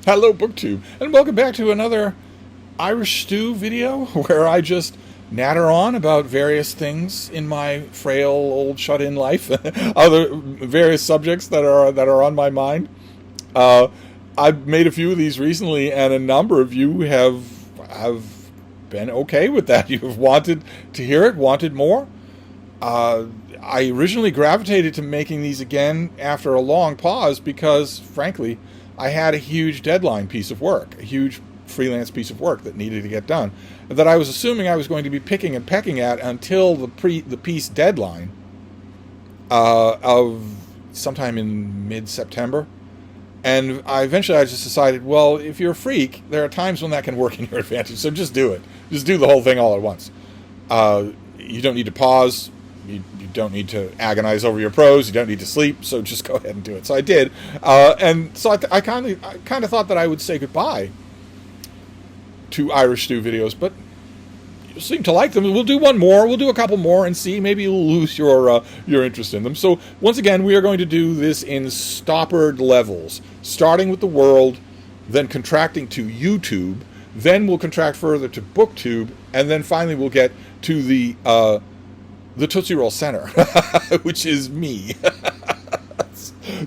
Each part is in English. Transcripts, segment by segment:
Hello, BookTube, and welcome back to another Irish Stew video where I just natter on about various things in my frail old shut-in life, other various subjects that are on my mind. I've made a few of these recently, and a number of you have been okay with that. You've wanted to hear it, wanted more. I originally gravitated to making these again after a long pause because, frankly, I had a huge deadline piece of work, a huge freelance piece of work that needed to get done, that I was assuming I was going to be picking and pecking at until the piece deadline of sometime in mid-September. And I just decided, well, if you're a freak, there are times when that can work in your advantage, so just do it. Just do the whole thing all at once. You don't need to pause. You don't need to agonize over your prose. You don't need to sleep. So just go ahead and do it. So I did, and so I kind of thought that I would say goodbye to Irish Stew videos, but you seem to like them. We'll do one more. We'll do a couple more and see. Maybe you'll lose your interest in them. So once again, we are going to do this in stoppered levels, starting with the world, then contracting to YouTube, then we'll contract further to BookTube, and then finally we'll get to the Tootsie Roll Center, which is me.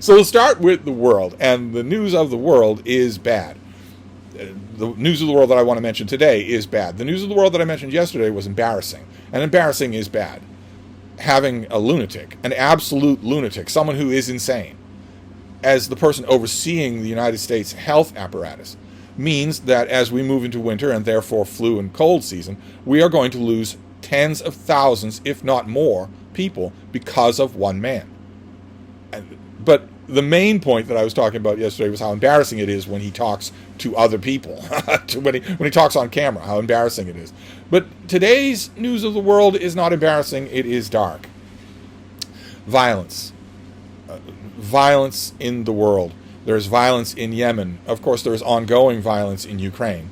So we'll start with the world, and the news of the world is bad. The news of the world that I want to mention today is bad. The news of the world that I mentioned yesterday was embarrassing, and embarrassing is bad. Having a lunatic, an absolute lunatic, someone who is insane, as the person overseeing the United States health apparatus, means that as we move into winter and therefore flu and cold season, we are going to lose tens of thousands, if not more, people because of one man. But the main point that I was talking about yesterday was how embarrassing it is when he talks to other people, when he talks on camera, how embarrassing it is. But today's news of the world is not embarrassing, it is dark. Violence. Violence in the world. There's violence in Yemen. Of course, there's ongoing violence in Ukraine,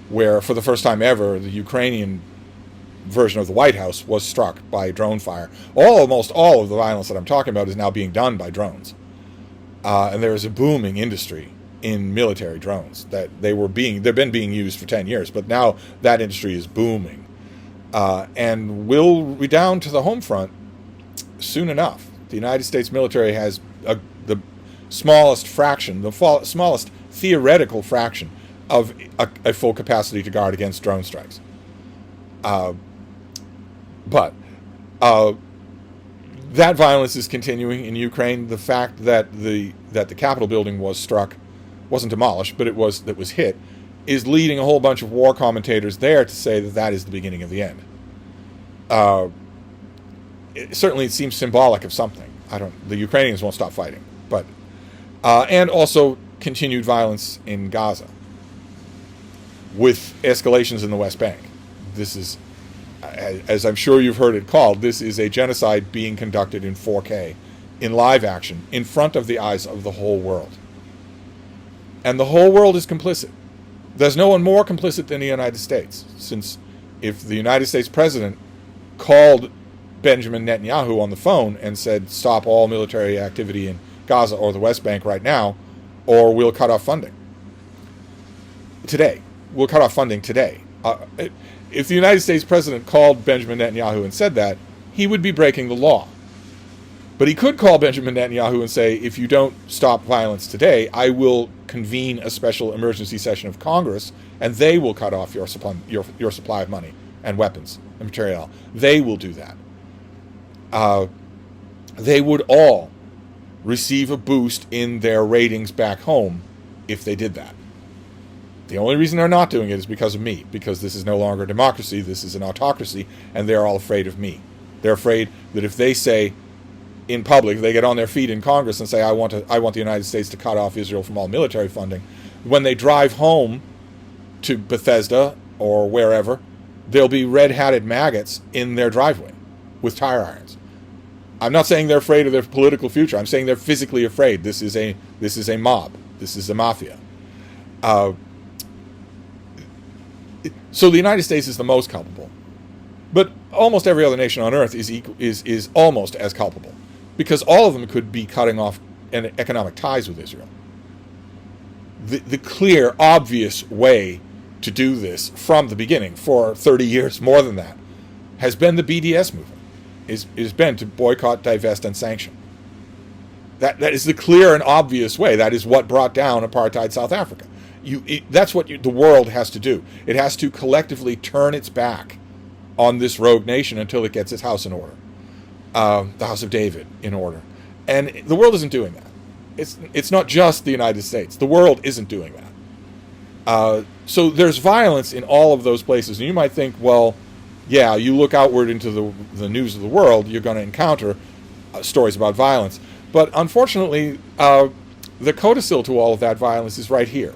where for the first time ever, the Ukrainian version of the White House was struck by drone fire. Almost all of the violence that I'm talking about is now being done by drones. And there is a booming industry in military drones that they've been being used for 10 years, but now that industry is booming. And we'll be down to the home front soon enough. The United States military has the smallest fraction, the smallest theoretical fraction of a full capacity to guard against drone strikes. But that violence is continuing in Ukraine. The fact that the Capitol building was struck, wasn't demolished, but it was hit, is leading a whole bunch of war commentators there to say that is the beginning of the end. Certainly, it seems symbolic of something. The Ukrainians won't stop fighting, but and also continued violence in Gaza with escalations in the West Bank. This is, as I'm sure you've heard it called, this is a genocide being conducted in 4K, in live action, in front of the eyes of the whole world. And the whole world is complicit. There's no one more complicit than the United States, since if the United States president called Benjamin Netanyahu on the phone and said, stop all military activity in Gaza or the West Bank right now, or we'll cut off funding. Today. We'll cut off funding today. If the United States president called Benjamin Netanyahu and said that, he would be breaking the law. But he could call Benjamin Netanyahu and say, if you don't stop violence today, I will convene a special emergency session of Congress, and they will cut off your supply of money and weapons and material. They will do that. They would all receive a boost in their ratings back home if they did that. The only reason they're not doing it is because of me, because this is no longer a democracy, this is an autocracy, and they're all afraid of me. They're afraid that if they say in public, they get on their feet in Congress and say, I want the United States to cut off Israel from all military funding, when they drive home to Bethesda or wherever, there'll be red-hatted maggots in their driveway with tire irons. I'm not saying they're afraid of their political future. I'm saying they're physically afraid. This is a mob. This is a mafia. So the United States is the most culpable, but almost every other nation on earth is almost as culpable, because all of them could be cutting off economic ties with Israel. the clear, obvious way to do this from the beginning, for 30 years, more than that, has been the BDS movement. Is been to boycott, divest, and sanction. That is the clear and obvious way. That is what brought down apartheid South Africa. That's what the world has to do. It has to collectively turn its back on this rogue nation until it gets its house in order, the House of David in order. And the world isn't doing that. It's not just the United States. The world isn't doing that. So there's violence in all of those places. And you might think, well, yeah, you look outward into the news of the world, you're going to encounter stories about violence. But unfortunately, the codicil to all of that violence is right here.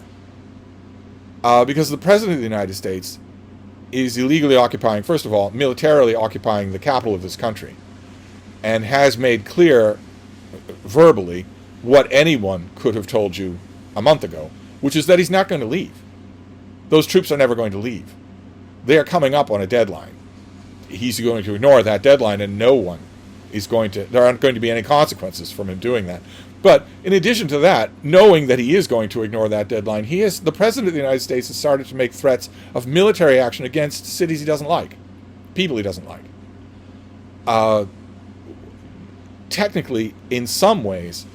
Because the President of the United States is illegally occupying, first of all, militarily occupying the capital of this country, and has made clear verbally what anyone could have told you a month ago, which is that he's not going to leave. Those troops are never going to leave. They are coming up on a deadline. He's going to ignore that deadline, and no one is going to, there aren't going to be any consequences from him doing that. But in addition to that, knowing that he is going to ignore that deadline, the President of the United States has started to make threats of military action against cities he doesn't like, people he doesn't like. Technically, in some ways,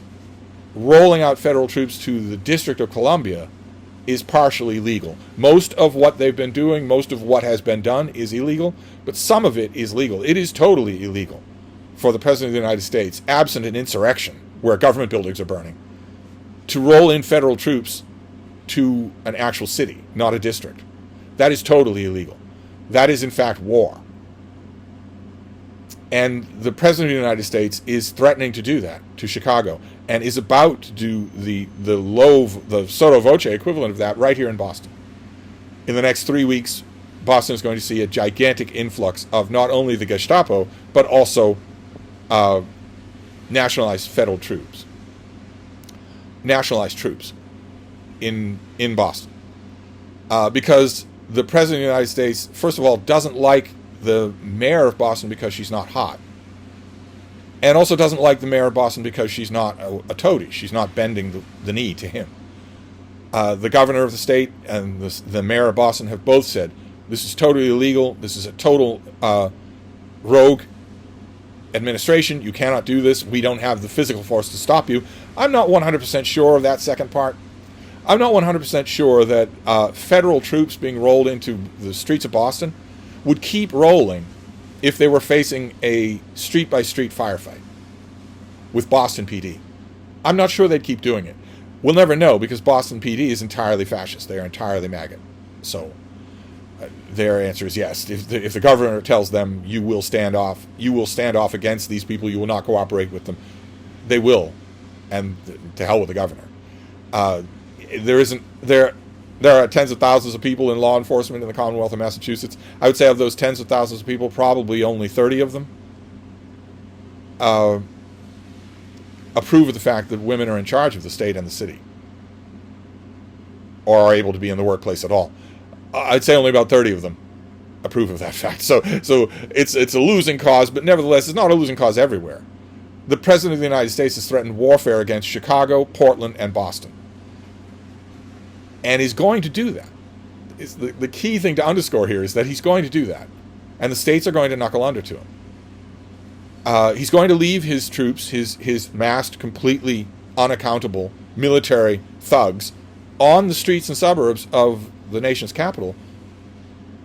rolling out federal troops to the District of Columbia is partially legal. Most of what they've been doing, most of what has been done is illegal, but some of it is legal. It is totally illegal for the President of the United States, absent an insurrection where government buildings are burning, to roll in federal troops to an actual city, not a district. That is totally illegal. That is, in fact, war. And the President of the United States is threatening to do that to Chicago, and is about to do the sotto voce equivalent of that right here in Boston. In the next 3 weeks, Boston is going to see a gigantic influx of not only the Gestapo, but also nationalized federal troops. Nationalized troops in Boston. Because the President of the United States, first of all, doesn't like the mayor of Boston because she's not hot. And also doesn't like the mayor of Boston because she's not a toady. She's not bending the knee to him. The governor of the state and the mayor of Boston have both said, this is totally illegal. This is a total rogue administration. You cannot do this. We don't have the physical force to stop you. I'm not 100% sure of that second part. I'm not 100% sure that federal troops being rolled into the streets of Boston would keep rolling if they were facing a street-by-street firefight with Boston PD. I'm not sure they'd keep doing it. We'll never know, because Boston PD is entirely fascist. They are entirely MAGA. So their answer is yes. If the governor tells them you will stand off against these people, you will not cooperate with them, they will. And to hell with the governor. There are tens of thousands of people in law enforcement in the Commonwealth of Massachusetts. I would say of those tens of thousands of people, probably only 30 of them approve of the fact that women are in charge of the state and the city, or are able to be in the workplace at all. I'd say only about 30 of them approve of that fact. So it's a losing cause, but nevertheless, it's not a losing cause everywhere. The President of the United States has threatened warfare against Chicago, Portland, and Boston. And he's going to do that. The key thing to underscore here is that he's going to do that. And the states are going to knuckle under to him. He's going to leave his troops, his massed, completely unaccountable military thugs, on the streets and suburbs of the nation's capital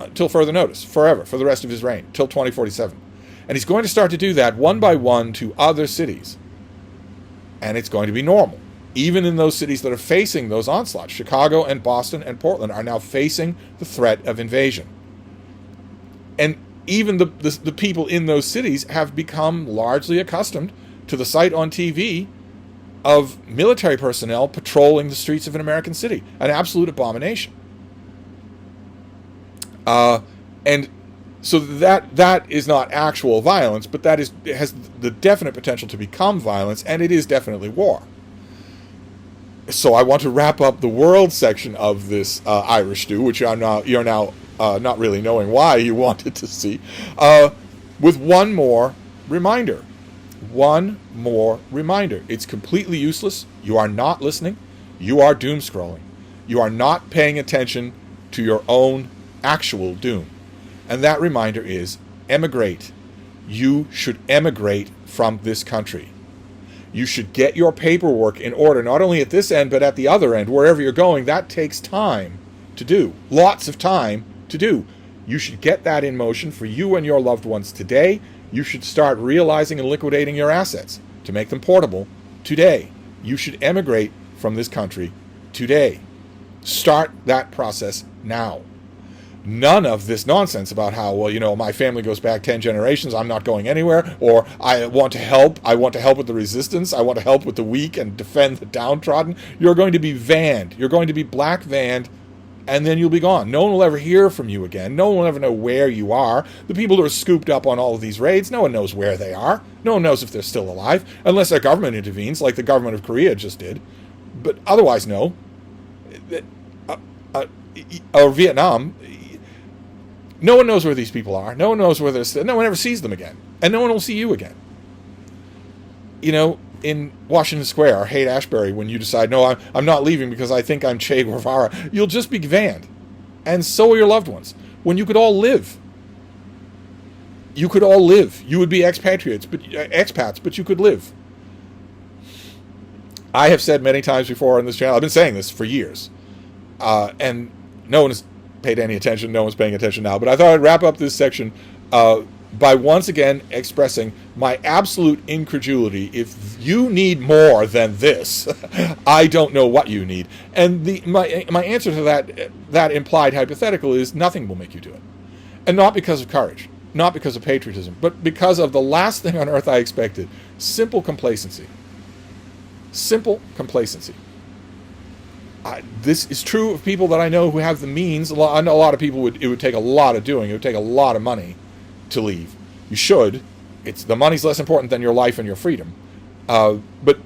until further notice, forever, for the rest of his reign, till 2047. And he's going to start to do that one by one to other cities. And it's going to be normal. Even in those cities that are facing those onslaughts, Chicago and Boston and Portland are now facing the threat of invasion. And even the people in those cities have become largely accustomed to the sight on TV of military personnel patrolling the streets of an American city. An absolute abomination. And so that is not actual violence, but it has the definite potential to become violence, and it is definitely war. So I want to wrap up the world section of this Irish stew, which you're now not really knowing why you wanted to see, with one more reminder. One more reminder. It's completely useless. You are not listening. You are doom scrolling. You are not paying attention to your own actual doom. And that reminder is emigrate. You should emigrate from this country. You should get your paperwork in order, not only at this end, but at the other end, wherever you're going. That takes time to do. Lots of time to do. You should get that in motion for you and your loved ones today. You should start realizing and liquidating your assets to make them portable today. You should emigrate from this country today. Start that process now. None of this nonsense about how, well, you know, my family goes back 10 generations, I'm not going anywhere, or I want to help with the resistance, I want to help with the weak and defend the downtrodden. You're going to be vanned. You're going to be black vanned, and then you'll be gone. No one will ever hear from you again. No one will ever know where you are. The people who are scooped up on all of these raids, no one knows where they are. No one knows if they're still alive, unless their government intervenes, like the government of Korea just did. But otherwise, no. Or Vietnam, no one knows where these people are. No one knows where they're. No one ever sees them again. And no one will see you again. You know, in Washington Square or Haight-Ashbury, when you decide, no, I'm not leaving because I think I'm Che Guevara, you'll just be vanned. And so are your loved ones. When you could all live. You could all live. You would be expats, but you could live. I have said many times before on this channel, I've been saying this for years, and no one has paid any attention, no one's paying attention now, but I thought I'd wrap up this section by once again expressing my absolute incredulity. If you need more than this, I don't know what you need. And my answer to that implied hypothetical is nothing will make you do it. And not because of courage, not because of patriotism, but because of the last thing on earth I expected: simple complacency. Simple complacency. This is true of people that I know who have the means. I know a lot of people it would take a lot of doing. It would take a lot of money to leave. You should. The money's less important than your life and your freedom. But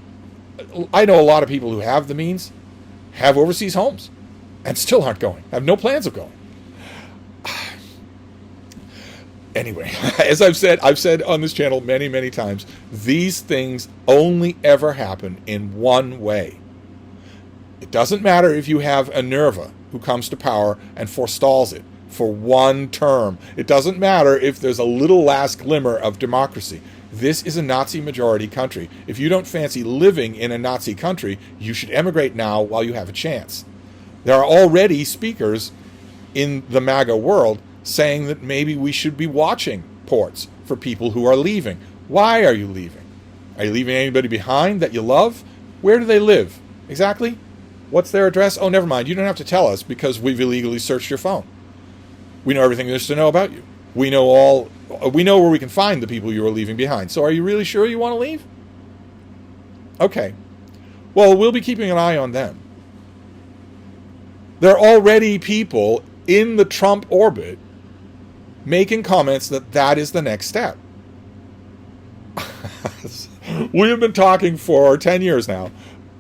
I know a lot of people who have the means, have overseas homes, and still aren't going. Have no plans of going. Anyway, as I've said on this channel many, many times, these things only ever happen in one way. It doesn't matter if you have a Nerva who comes to power and forestalls it for one term. It doesn't matter if there's a little last glimmer of democracy. This is a Nazi majority country. If you don't fancy living in a Nazi country, you should emigrate now while you have a chance. There are already speakers in the MAGA world saying that maybe we should be watching ports for people who are leaving. Why are you leaving? Are you leaving anybody behind that you love? Where do they live? Exactly? What's their address? Oh, never mind. You don't have to tell us because we've illegally searched your phone. We know everything there is to know about you. We know where we can find the people you are leaving behind. So are you really sure you want to leave? Okay. Well, we'll be keeping an eye on them. There are already people in the Trump orbit making comments that is the next step. We have been talking for 10 years now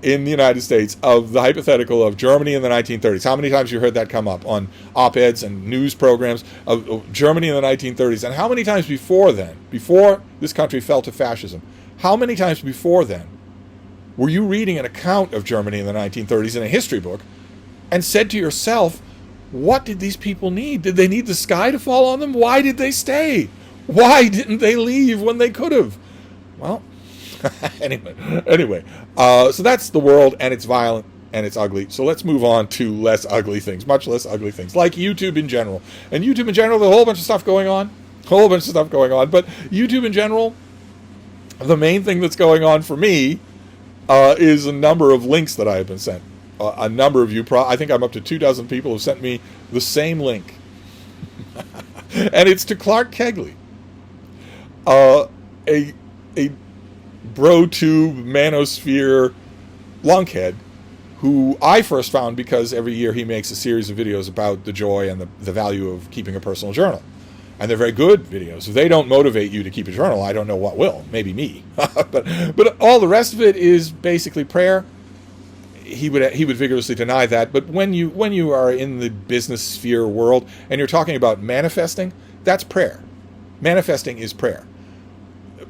in the United States of the hypothetical of Germany in the 1930s. How many times you heard that come up on op-eds and news programs of Germany in the 1930s? And how many times before then, before this country fell to fascism, how many times before then were you reading an account of Germany in the 1930s in a history book and said to yourself, what did these people need? Did they need the sky to fall on them? Why did they stay? Why didn't they leave when they could have? Well, anyway, so that's the world, and it's violent, and it's ugly. So let's move on to less ugly things, much less ugly things, like YouTube in general. And YouTube in general, there's a whole bunch of stuff going on. But YouTube in general, the main thing that's going on for me is a number of links that I have been sent. A number of you, I think I'm up to 24 people have sent me the same link. And it's to Clark Kegley, a bro-tube manosphere lunkhead who I first found because every year he makes a series of videos about the joy and the value of keeping a personal journal. And they're very good videos. If they don't motivate you to keep a journal, I don't know what will. Maybe me. But all the rest of it is basically prayer. He would vigorously deny that. But when you are in the business sphere world and you're talking about manifesting, that's prayer. Manifesting is prayer.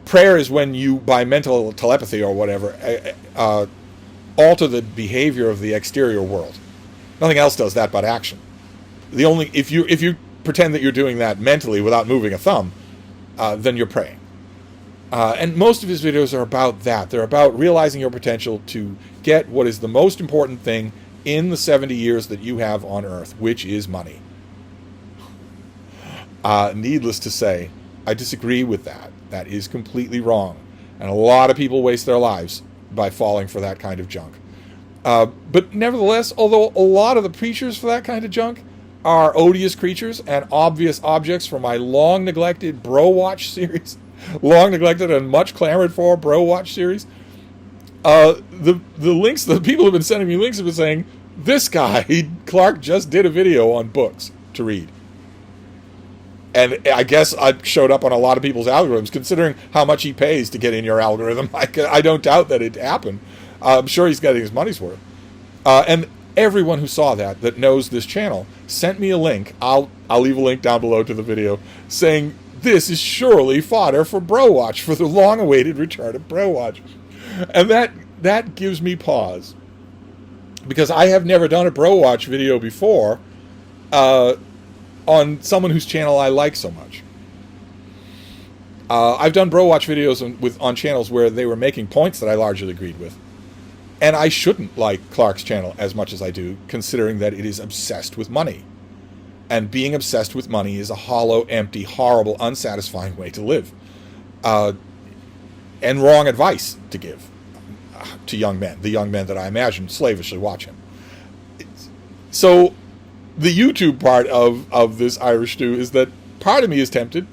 Prayer is when you, by mental telepathy or whatever, alter the behavior of the exterior world. Nothing else does that but action. If you pretend that you're doing that mentally without moving a thumb, then you're praying. And most of his videos are about that. They're about realizing your potential to get what is the most important thing in the 70 years that you have on Earth, which is money. Needless to say, I disagree with that. That is completely wrong. And a lot of people waste their lives by falling for that kind of junk. But nevertheless, although a lot of the preachers for that kind of junk are odious creatures and obvious objects from my long-neglected Bro Watch series, long-neglected and much clamored for Bro Watch series, the links, the people who've been sending me links have been saying, this guy, Clark, just did a video on books to read. And I guess I showed up on a lot of people's algorithms, considering how much he pays to get in your algorithm. I don't doubt that it happened. I'm sure he's getting his money's worth. And everyone who saw that knows this channel sent me a link. I'll leave a link down below to the video saying, this is surely fodder for Bro Watch, for the long-awaited return of Bro Watch. And that gives me pause. Because I have never done a Bro Watch video before on someone whose channel I like so much. I've done Bro Watch videos on channels where they were making points that I largely agreed with. And I shouldn't like Clark's channel as much as I do, considering that it is obsessed with money. And being obsessed with money is a hollow, empty, horrible, unsatisfying way to live. And wrong advice to give to young men, the young men that I imagine slavishly watch him. So the YouTube part of this Irish stew is that part of me is tempted,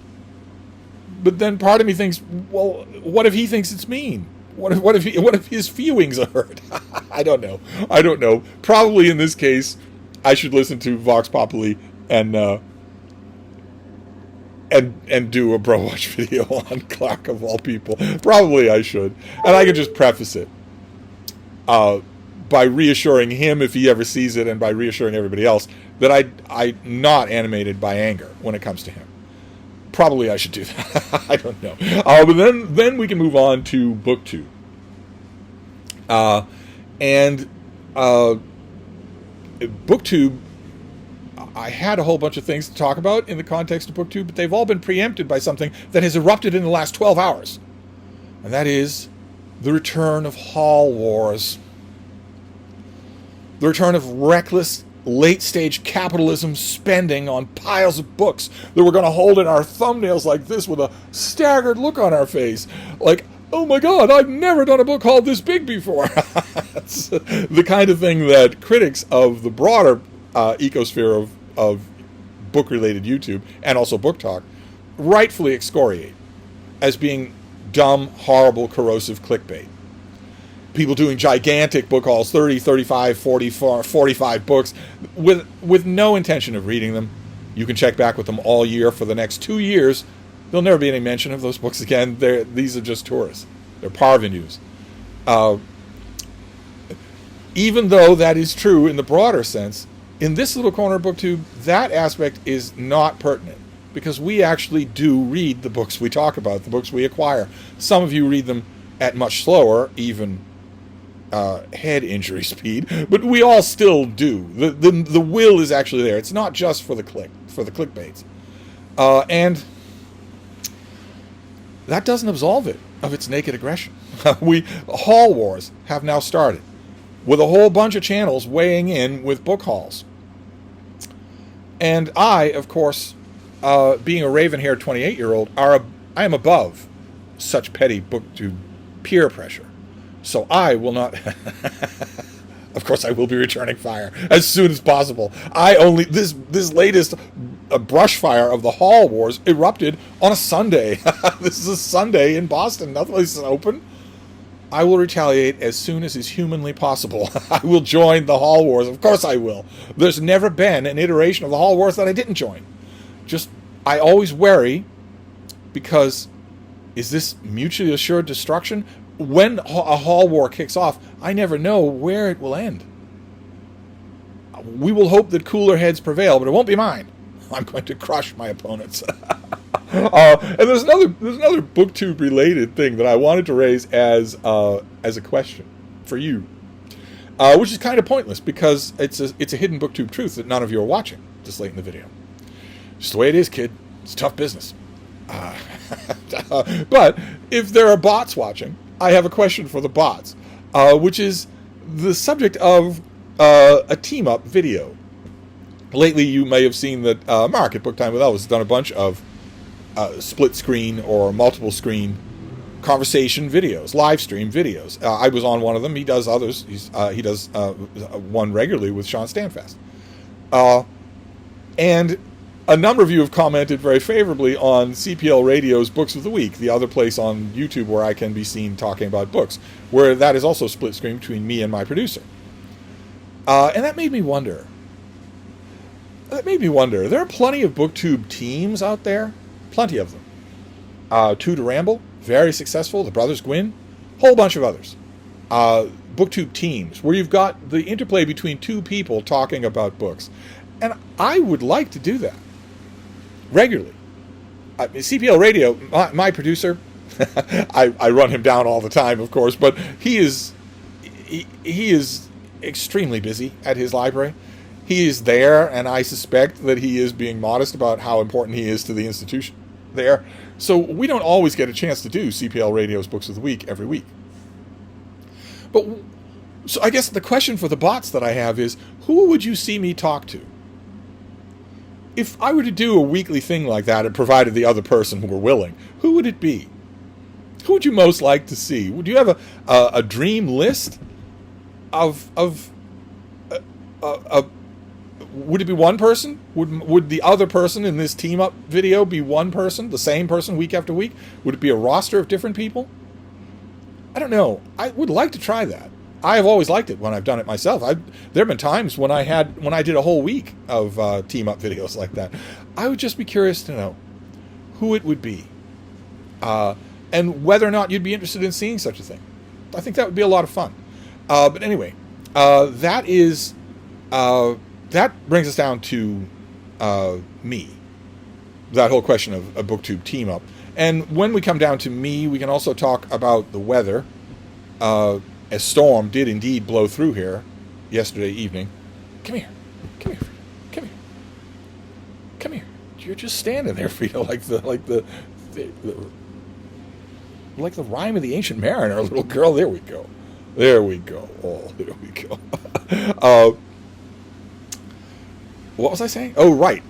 but then part of me thinks, well, what if he thinks it's mean? What if his feelings are hurt? I don't know. Probably in this case, I should listen to Vox Populi and do a Bro Watch video on Clark of all people. Probably I should, and I can just preface it by reassuring him if he ever sees it, and by reassuring everybody else that I'm not animated by anger when it comes to him. Probably I should do that. I don't know. But then we can move on to BookTube. BookTube, I had a whole bunch of things to talk about in the context of BookTube, but they've all been preempted by something that has erupted in the last 12 hours. And that is the return of Haul Wars. The return of reckless, late-stage capitalism spending on piles of books that we're going to hold in our thumbnails like this with a staggered look on our face. Like, oh my God, I've never done a book haul this big before. That's the kind of thing that critics of the broader ecosphere of book-related YouTube, and also Book Talk, rightfully excoriate as being dumb, horrible, corrosive clickbait. People doing gigantic book hauls, 30, 35, 40, 45 books, with no intention of reading them. You can check back with them all year for the next 2 years. There'll never be any mention of those books again. These are just tourists. They're parvenus. Even though that is true in the broader sense, in this little corner of BookTube, that aspect is not pertinent, because we actually do read the books we talk about, the books we acquire. Some of you read them at much slower, even head injury speed, but we all still do. The will is actually there. It's not just for the clickbaits, and that doesn't absolve it of its naked aggression. Haul wars have now started, with a whole bunch of channels weighing in with book hauls. And I, of course, being a raven-haired 28-year-old, I am above such petty BookTube peer pressure. So I will not... Of course, I will be returning fire as soon as possible. This latest brush fire of the Haul Wars erupted on a Sunday. This is a Sunday in Boston. Nothing is open. I will retaliate as soon as is humanly possible. I will join the Haul Wars. Of course I will. There's never been an iteration of the Haul Wars that I didn't join. I always worry, because is this mutually assured destruction? When a Haul War kicks off, I never know where it will end. We will hope that cooler heads prevail, but it won't be mine. I'm going to crush my opponents. And there's another BookTube related thing that I wanted to raise as a question for you. which is kind of pointless because it's a hidden BookTube truth that none of you are watching this late in the video. Just the way it is, kid. It's tough business. But if there are bots watching, I have a question for the bots, which is the subject of a team-up video. Lately, you may have seen that Mark at Book Time with Elvis has done a bunch of split-screen or multiple-screen conversation videos, live stream videos. I was on one of them. He does others. He does one regularly with Sean Stanfast. And a number of you have commented very favorably on CPL Radio's Books of the Week, the other place on YouTube where I can be seen talking about books, where that is also split screen between me and my producer. And that made me wonder. There are plenty of BookTube teams out there. Plenty of them. Two to Ramble, very successful. The Brothers Gwynn, whole bunch of others. BookTube teams, where you've got the interplay between two people talking about books. And I would like to do that regularly. CPL Radio, my producer, I run him down all the time, of course, but he is extremely busy at his library. He is there, and I suspect that he is being modest about how important he is to the institution there. So we don't always get a chance to do CPL Radio's Books of the Week every week. But so I guess the question for the bots that I have is, who would you see me talk to? If I were to do a weekly thing like that and provided the other person were willing, who would it be? Who would you most like to see? Would you have a dream list of would it be one person? Would the other person in this team up video be one person, the same person week after week? Would it be a roster of different people? I don't know. I would like to try that. I have always liked it when I've done it myself. There have been times when I did a whole week of team up videos like that. I would just be curious to know who it would be, and whether or not you'd be interested in seeing such a thing. I think that would be a lot of fun. But anyway, that brings us down to me. That whole question of a BookTube team up. And when we come down to me, we can also talk about the weather. A storm did indeed blow through here yesterday evening. Come here, Frida. Come here. You're just standing there, Frida, like the rhyme of the Ancient Mariner, little girl. There we go. Oh, there we go. What was I saying? Oh, right.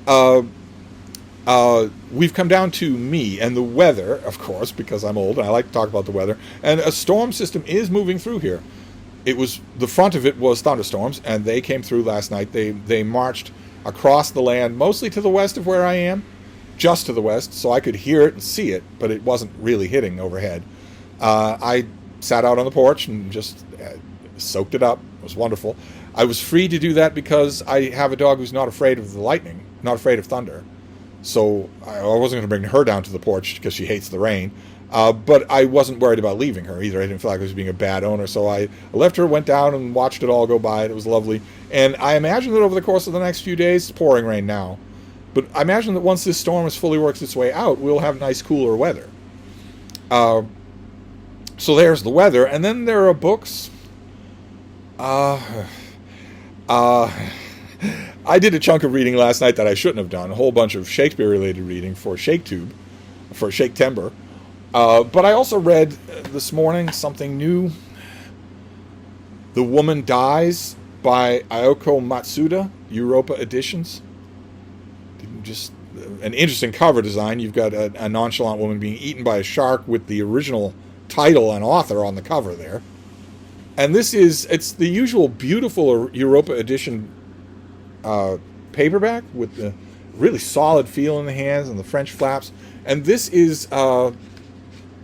We've come down to me and the weather, of course, because I'm old and I like to talk about the weather. And a storm system is moving through here. The front of it was thunderstorms, and they came through last night. They marched across the land, mostly to the west of where I am, just to the west, so I could hear it and see it, but it wasn't really hitting overhead. I sat out on the porch and just soaked it up. It was wonderful. I was free to do that because I have a dog who's not afraid of the lightning, not afraid of thunder. So I wasn't going to bring her down to the porch because she hates the rain. But I wasn't worried about leaving her either. I didn't feel like I was being a bad owner. So I left her, went down, and watched it all go by. It was lovely. And I imagine that over the course of the next few days, it's pouring rain now, but I imagine that once this storm has fully worked its way out, we'll have nice, cooler weather. So there's the weather. And then there are books. I did a chunk of reading last night that I shouldn't have done. A whole bunch of Shakespeare-related reading for ShakeTube, for Shake-Timber. But I also read this morning something new. The Woman Dies by Ayako Matsuda, Europa Editions. Just an interesting cover design. You've got a nonchalant woman being eaten by a shark with the original title and author on the cover there. And it's the usual beautiful Europa Edition paperback with the really solid feel in the hands and the French flaps. And this is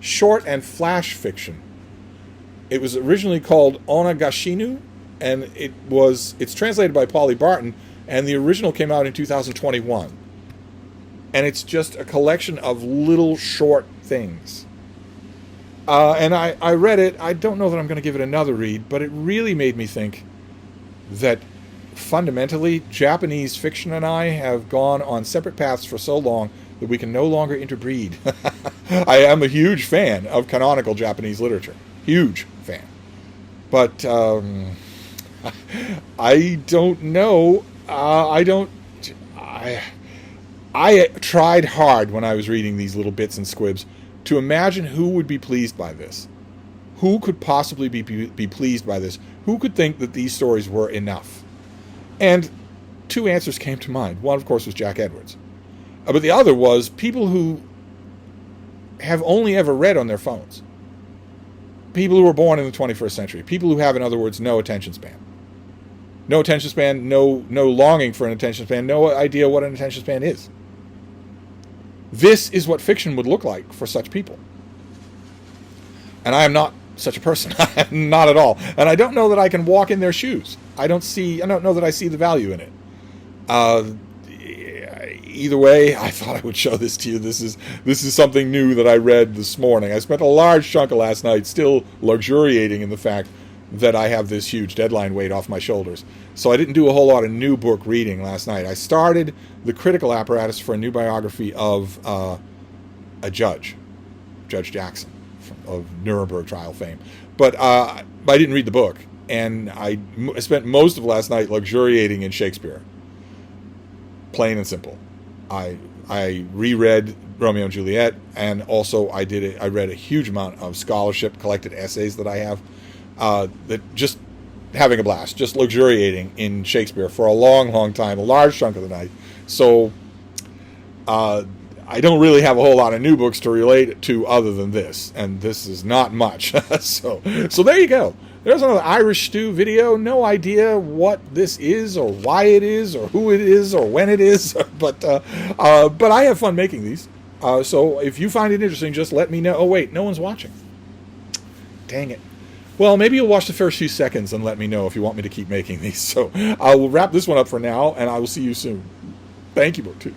short and flash fiction. It was originally called Onagashinu, and it's translated by Polly Barton, and the original came out in 2021. And it's just a collection of little short things. And I read it. I don't know that I'm going to give it another read, but it really made me think that fundamentally, Japanese fiction and I have gone on separate paths for so long that we can no longer interbreed. I am a huge fan of canonical Japanese literature. Huge fan. But I don't know. I don't. I tried hard when I was reading these little bits and squibs to imagine who would be pleased by this. Who could possibly be pleased by this? Who could think that these stories were enough? And two answers came to mind. One, of course, was Jack Edwards. But the other was people who have only ever read on their phones. People who were born in the 21st century. People who have, in other words, no attention span. No attention span, no longing for an attention span, no idea what an attention span is. This is what fiction would look like for such people. And I am not such a person. Not at all. And I don't know that I can walk in their shoes. I don't know that I see the value in it. Either way, I thought I would show this to you. This is something new that I read this morning. I spent a large chunk of last night still luxuriating in the fact that I have this huge deadline weight off my shoulders. So I didn't do a whole lot of new book reading last night. I started the critical apparatus for a new biography of a judge, Judge Jackson, of Nuremberg trial fame. But I didn't read the book, and I spent most of last night luxuriating in Shakespeare. Plain and simple. I reread Romeo and Juliet, and also I read a huge amount of scholarship collected essays that I have. That just having a blast, just luxuriating in Shakespeare for a long, long time, a large chunk of the night. So I don't really have a whole lot of new books to relate to other than this, and this is not much. So there you go. There's another Irish Stew video. No idea what this is, or why it is, or who it is, or when it is. But I have fun making these. So if you find it interesting, just let me know. Oh wait, no one's watching. Dang it. Well, maybe you'll watch the first few seconds and let me know if you want me to keep making these. So I will wrap this one up for now, and I will see you soon. Thank you, BookTube.